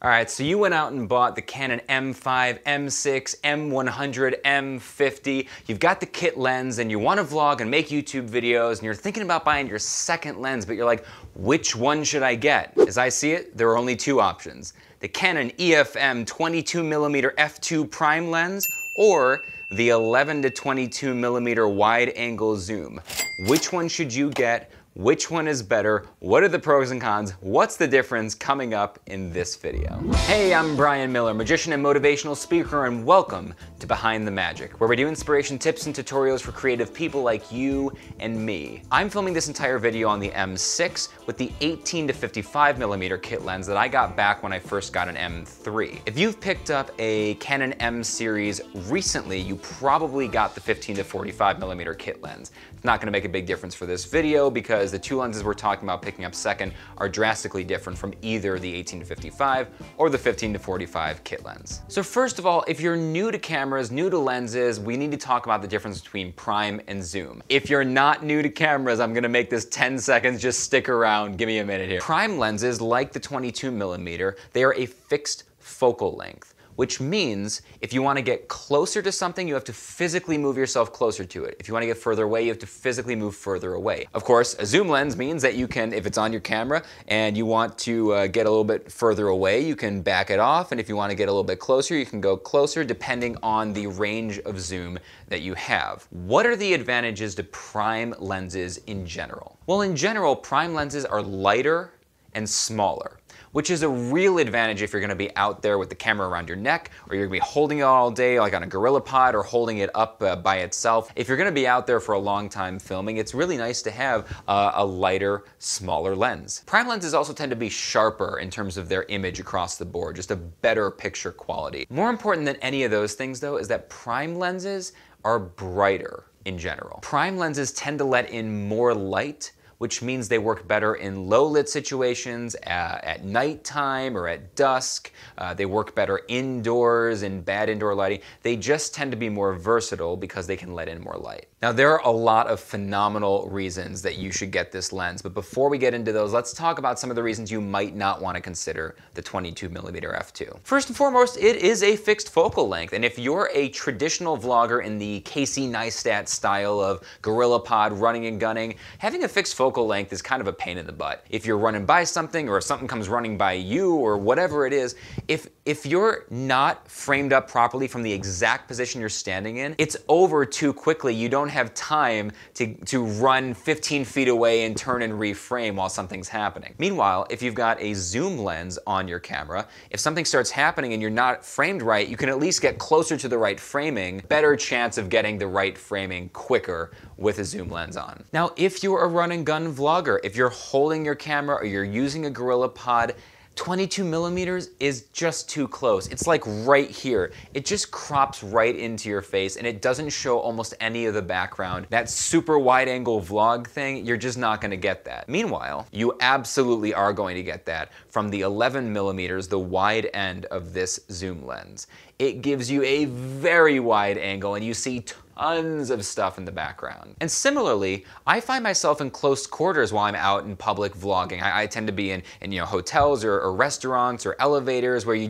Alright, so you went out and bought the Canon M5, M6, M100, M50. You've got the kit lens and you want to vlog and make YouTube videos and you're thinking about buying your second lens, but you're like, which one should I get? As I see it, there are only two options. The Canon EFM 22mm f2 prime lens or the 11 to 22mm wide angle zoom. Which one should you get? Which one is better? What are the pros and cons? What's the difference? Coming up in this video. Hey, I'm Brian Miller, magician and motivational speaker, and welcome to Behind the Magic, where we do inspiration tips and tutorials for creative people like you and me. I'm filming this entire video on the M6 with the 18 to 55mm kit lens that I got back when I first got an M3. If you've picked up a Canon M series recently, you probably got the 15 to 45mm kit lens. It's not gonna make a big difference for this video because the two lenses we're talking about picking up second are drastically different from either the 18 to 55 or the 15 to 45 kit lens. So first of all, if you're new to cameras, new to lenses, we need to talk about the difference between prime and zoom. If you're not new to cameras, I'm gonna make this 10 seconds, just stick around, give me a minute here. Prime lenses, like the 22mm, they are a fixed focal length, which means if you want to get closer to something, you have to physically move yourself closer to it. If you want to get further away, you have to physically move further away. Of course, a zoom lens means that you can, if it's on your camera and you want to get a little bit further away, you can back it off, and if you want to get a little bit closer, you can go closer depending on the range of zoom that you have. What are the advantages to prime lenses in general? Well, in general, prime lenses are lighter and smaller, which is a real advantage if you're gonna be out there with the camera around your neck, or you're gonna be holding it all day like on a gorilla pod, or holding it up by itself. If you're gonna be out there for a long time filming, it's really nice to have a lighter, smaller lens. Prime lenses also tend to be sharper in terms of their image across the board, just a better picture quality. More important than any of those things though is that prime lenses are brighter in general. Prime lenses tend to let in more light, which means they work better in low lit situations, at nighttime or at dusk. They work better indoors in bad indoor lighting. They just tend to be more versatile because they can let in more light. Now, there are a lot of phenomenal reasons that you should get this lens, but before we get into those, let's talk about some of the reasons you might not want to consider the 22mm f2. First and foremost, it is a fixed focal length, and if you're a traditional vlogger in the Casey Neistat style of gorilla pod running and gunning, having a fixed focal length is kind of a pain in the butt. If you're running by something, or if something comes running by you, or whatever it is, if you're not framed up properly from the exact position you're standing in, it's over too quickly. You don't have time to run 15 feet away and turn and reframe while something's happening. Meanwhile, if you've got a zoom lens on your camera, if something starts happening and you're not framed right, you can at least get closer to the right framing, better chance of getting the right framing quicker with a zoom lens on. Now, if you're a run and gun vlogger, if you're holding your camera or you're using a gorilla pod, 22mm is just too close. It's like right here. It just crops right into your face and it doesn't show almost any of the background. That super wide angle vlog thing, you're just not gonna get that. Meanwhile, you absolutely are going to get that from the 11mm, the wide end of this zoom lens. It gives you a very wide angle and you see tons of stuff in the background. And similarly, I find myself in close quarters while I'm out in public vlogging. I tend to be in hotels or restaurants or elevators where you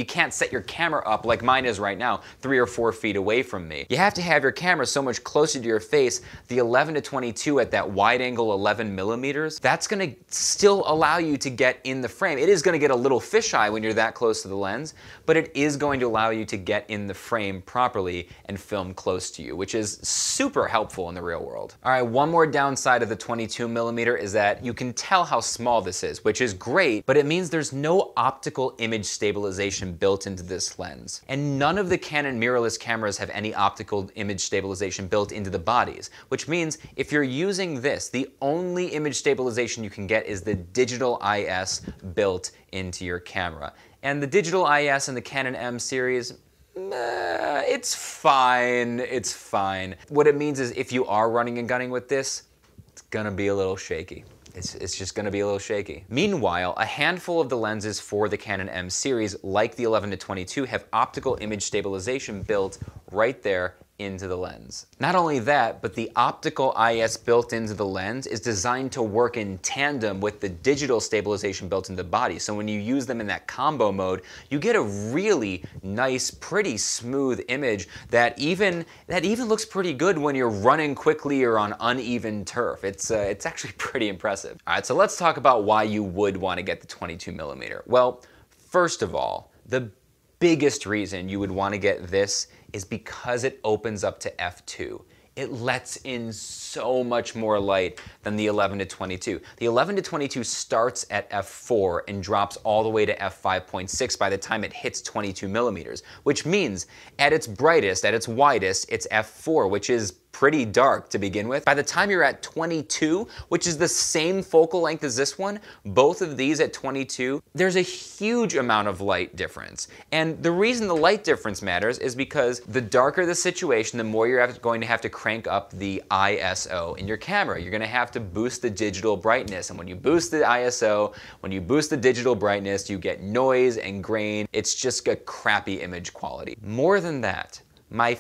can't set your camera up like mine is right now, 3 or 4 feet away from me. You have to have your camera so much closer to your face. The 11 to 22 at that wide angle 11mm, that's gonna still allow you to get in the frame. It is gonna get a little fisheye when you're that close to the lens, but it is going to allow you to get in the frame properly and film close to you, which is super helpful in the real world. All right, one more downside of the 22mm is that you can tell how small this is, which is great, but it means there's no optical image stabilization built into this lens. And none of the Canon mirrorless cameras have any optical image stabilization built into the bodies, which means if you're using this, the only image stabilization you can get is the digital IS built into your camera. And the digital IS in the Canon M series, it's fine, it's fine. What it means is if you are running and gunning with this, it's gonna be a little shaky. It's just gonna be a little shaky. Meanwhile, a handful of the lenses for the Canon M series, like the 11 to 22, have optical image stabilization built right there into the lens. Not only that, but the optical IS built into the lens is designed to work in tandem with the digital stabilization built into the body. So when you use them in that combo mode, you get a really nice, pretty smooth image that even looks pretty good when you're running quickly or on uneven turf. It's actually pretty impressive. All right, so let's talk about why you would want to get the 22mm. Well, first of all, the biggest reason you would want to get this is because it opens up to f2. It lets in so much more light than the 11-22. The 11-22 starts at f4 and drops all the way to f5.6 by the time it hits 22mm, which means at its brightest, at its widest, it's f4, which is pretty dark to begin with. By the time you're at 22, which is the same focal length as this one, both of these at 22, there's a huge amount of light difference. And the reason the light difference matters is because the darker the situation, the more you're going to have to crank up the ISO in your camera. You're going to have to boost the digital brightness. And when you boost the ISO, when you boost the digital brightness, you get noise and grain. It's just a crappy image quality. More than that, my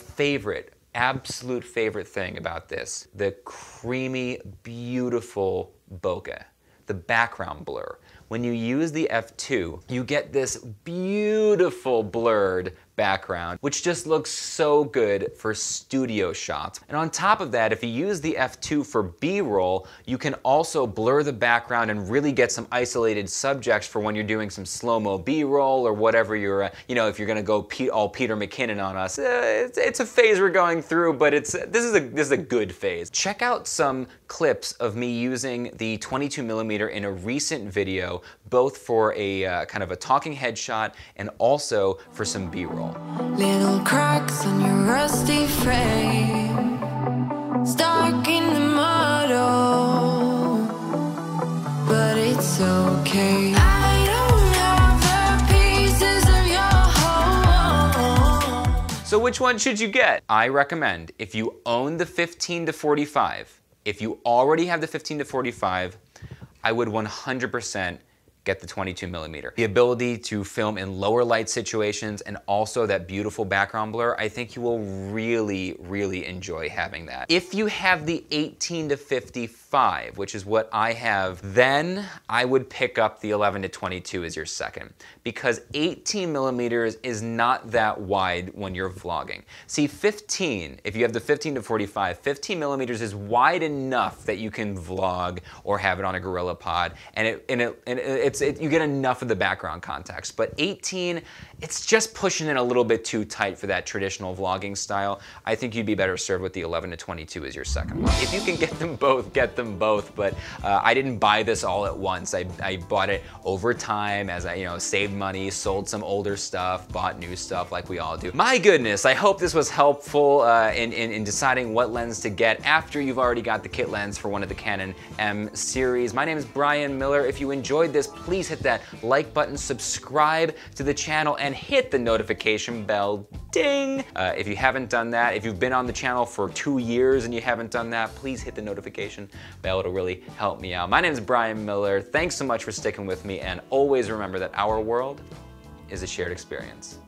absolute favorite thing about this, the creamy, beautiful bokeh, the background blur. When you use the f2, you get this beautiful blurred background, which just looks so good for studio shots. And on top of that, if you use the f2 for B-roll, you can also blur the background and really get some isolated subjects for when you're doing some slow-mo B-roll or whatever you're, if you're gonna go all Peter McKinnon on us. It's a phase we're going through, but this is a good phase. Check out some clips of me using the 22mm in a recent video, both for a kind of a talking headshot and also for some B-roll. Little cracks on your rusty frame, stuck in the mud, oh, but it's okay. I don't have the pieces of your home. So which one should you get? I recommend, if you own the 15-45, if you already have the 15-45, I would 100% get the 22mm. The ability to film in lower light situations and also that beautiful background blur, I think you will really, really enjoy having that. If you have the 18-55, which is what I have, then I would pick up the 11-22 as your second, because 18mm is not that wide when you're vlogging. See, 15, if you have the 15-45, 15mm is wide enough that you can vlog or have it on a GorillaPod, and you get enough of the background context. But 18, it's just pushing it a little bit too tight for that traditional vlogging style. I think you'd be better served with the 11-22 as your second one. If you can get them both, get them both. But I didn't buy this all at once. I bought it over time as I saved money, sold some older stuff, bought new stuff like we all do. My goodness, I hope this was helpful in deciding what lens to get after you've already got the kit lens for one of the Canon M series. My name is Brian Miller. If you enjoyed this, please hit that like button, subscribe to the channel, and hit the notification bell, ding! If you haven't done that, if you've been on the channel for 2 years and you haven't done that, please hit the notification bell. It'll really help me out. My name is Brian Miller. Thanks so much for sticking with me, and always remember that our world is a shared experience.